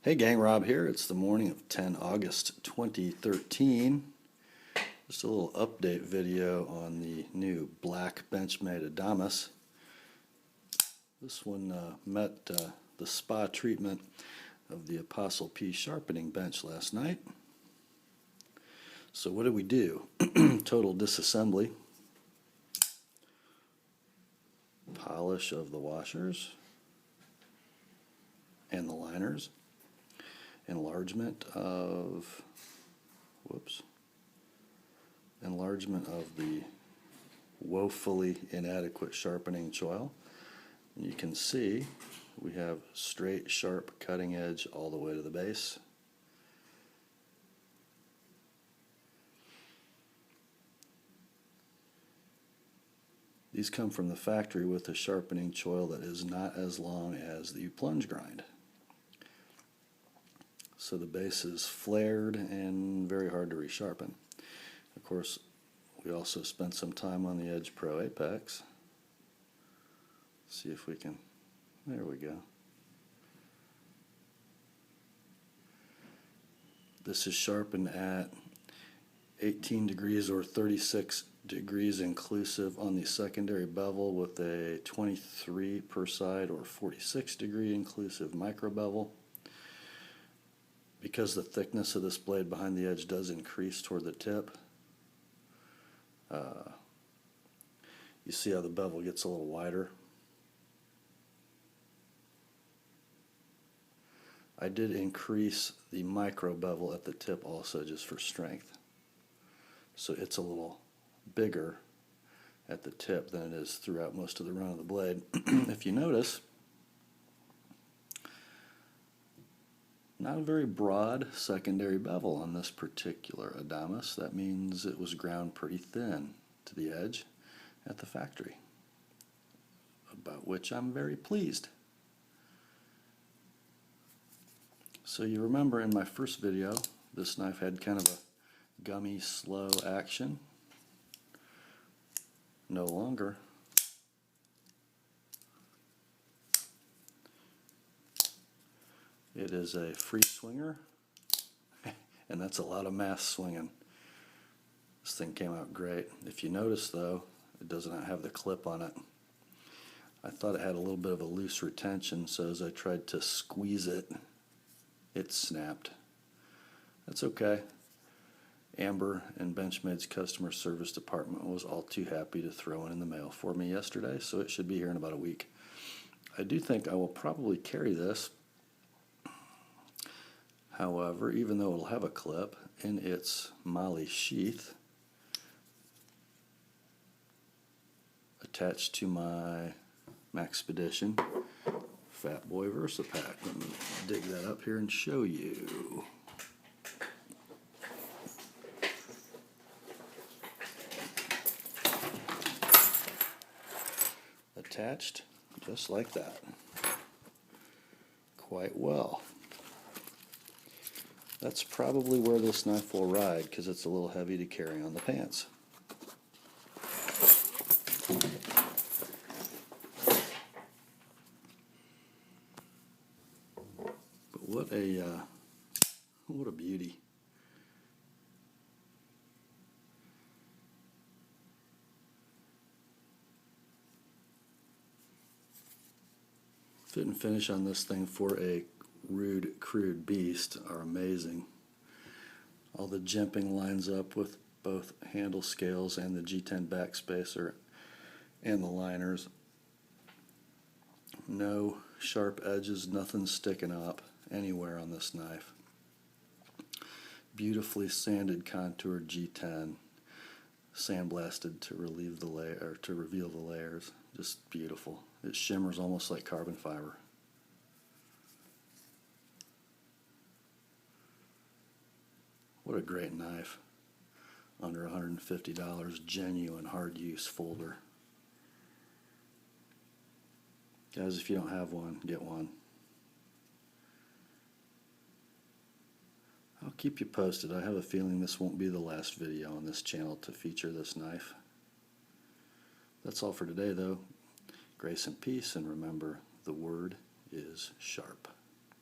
Hey gang, Rob here. It's the morning of 10 August 2013. Just a little update video on the new black Benchmade Adamas. This one met the spa treatment of the TheApostleP sharpening bench last night. So what did we do? Total disassembly, polish of the washers and the liners, enlargement of the woefully inadequate sharpening choil. You can see we have straight, sharp cutting edge all the way to the base. These come from the factory with a sharpening choil that is not as long as the plunge grind. So the base is flared and very hard to resharpen. Of course, we also spent some time on the Edge Pro Apex. See if we can, there we go. This is sharpened at 18 degrees or 36 degrees inclusive on the secondary bevel with a 23 per side or 46 degree inclusive micro bevel. Because the thickness of this blade behind the edge does increase toward the tip, you see how the bevel gets a little wider. I did increase the micro bevel at the tip also just for strength. So it's a little bigger at the tip than it is throughout most of the run of the blade. If you notice, not a very broad secondary bevel on this particular Adamas. That means it was ground pretty thin to the edge at the factory, about which I'm very pleased. So you remember in my first video, this knife had kind of a gummy, slow action. No longer. It is a free swinger, and that's a lot of mass swinging. This thing came out great. If you notice though, it does not have the clip on it. I thought it had a little bit of a loose retention, so as I tried to squeeze it, it snapped. That's okay. Amber in Benchmade's customer service department was all too happy to throw it in the mail for me yesterday, so it should be here in about a week. I do think I will probably carry this. However, even though it'll have a clip in its moly sheath attached to my Maxpedition Fat Boy VersaPack. Let me dig that up here and show you. Attached just like that. Quite well. That's probably where this knife will ride because it's a little heavy to carry on the pants. But what a beauty. Fit and finish on this thing for a rude, crude beast are amazing. All the jimping lines up with both handle scales and the G10 backspacer and the liners. No sharp edges, nothing sticking up anywhere on this knife. Beautifully sanded, contoured G10, sandblasted to relieve the layer or to reveal the layers. Just beautiful. It shimmers almost like carbon fiber. What a great knife. Under $150, genuine hard use folder. Guys, if you don't have one, get one. I'll keep you posted. I have a feeling this won't be the last video on this channel to feature this knife. That's all for today though. Grace and peace, and remember, the word is sharp.